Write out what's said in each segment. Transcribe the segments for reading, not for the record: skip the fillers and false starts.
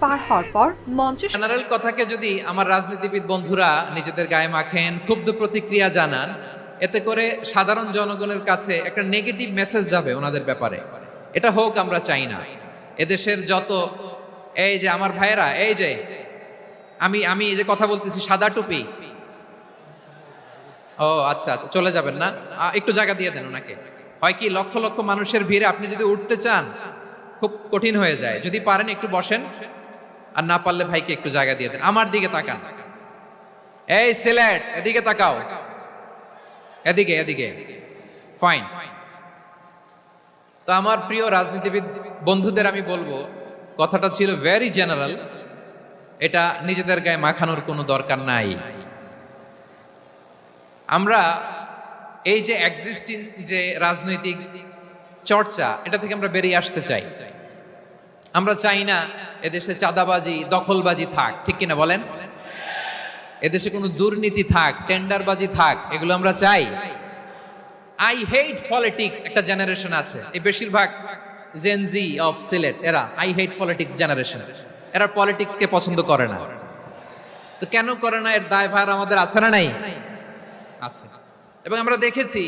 পার হওয়ার পর মঞ্চে জেনারেল কথাকে যদি আমার রাজনীতিবিদ বন্ধুরা নিজেদের গায়ে মাখেন, ক্ষুব্ধ প্রতিক্রিয়া জানান, এতে করে সাধারণ জনগণের কাছে একটা নেগেটিভ মেসেজ যাবে ওনাদের ব্যাপারে। এটা হোক আমরা চাই না। এদেশের যত এই যে আমার ভাইয়েরা, এই যে আমি আমি এই যে কথা বলতেছি সাদা টুপি, ও আচ্ছা আচ্ছা, চলে যাবেন না, একটু জায়গা দিয়ে দেন ওনাকে। হয় কি, লক্ষ লক্ষ মানুষের ভিড়ে আপনি যদি উঠতে চান খুব কঠিন হয়ে যায়। যদি পারেন একটু বসেন, আর না পারলে ভাইকে একটু জায়গা দিয়ে দেন। আমার দিকে তাকান, এই সিলেট এদিকে তাকাও, এদিকে এদিকে, ফাইন। তো আমার প্রিয় রাজনীতিবিদ বন্ধুদের আমি বলবো, কথাটা ছিল ভেরি জেনারেল, এটা নিজেদের গায়ে মাখানোর কোনো দরকার নাই। আমরা এই যে এক্সিস্টিং যে রাজনৈতিক চর্চা, এটা থেকে আমরা বেরিয়ে আসতে চাই। আমরা চাই না এদেশে চাঁদাবাজি, দখলবাজি থাক, ঠিক কিনা বলেন? এদেশে কোনো দুর্নীতি থাক, টেন্ডারবাজি থাক, এগুলো আমরা চাই। আই হেট পলিটিক্স একটা জেনারেশন আছে, এই বেশিরভাগ জেনজি অফ সিলেট, এরা আই হেট পলিটিক্স জেনারেশন। এরা পলিটিক্সকে পছন্দ করে না। তো কেন করে না, এর দায়ভার আমাদের আছে না নাই? আছে। এবং আমরা দেখেছি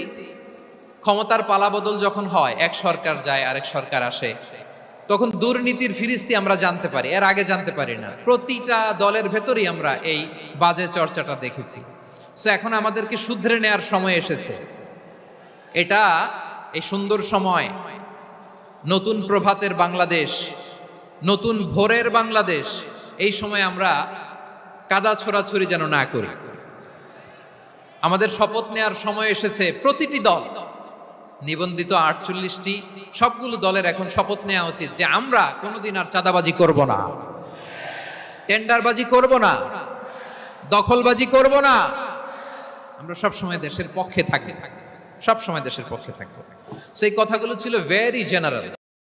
ক্ষমতার পালাবদল যখন হয়, এক সরকার যায় আরেক সরকার আসে, তখন দুর্নীতির ফিরিস্তি আমরা জানতে পারি, এর আগে জানতে পারি না। প্রতিটা দলের ভেতরেই আমরা এই বাজে চর্চাটা দেখেছি। সো এখন আমাদেরকে শুধরে নেওয়ার সময় এসেছে। এটা এই সুন্দর সময়, নতুন প্রভাতের বাংলাদেশ, নতুন ভোরের বাংলাদেশ, এই সময় আমরা কাদা ছোড়াছুরি যেন না করি। আমাদের শপথ নেওয়ার সময় এসেছে। প্রতিটি দল, নিবন্ধিত 48টি, সবগুলো দলের এখন শপথ নেওয়া উচিত যে আমরা কোনোদিন আর চাঁদাবাজি করব না, টেন্ডারবাজি করব না, দখলবাজি করব না। আমরা সবসময় দেশের পক্ষে থাকবো, সবসময় দেশের পক্ষে থাকবো। সেই কথাগুলো ছিল ভেরি জেনারেল।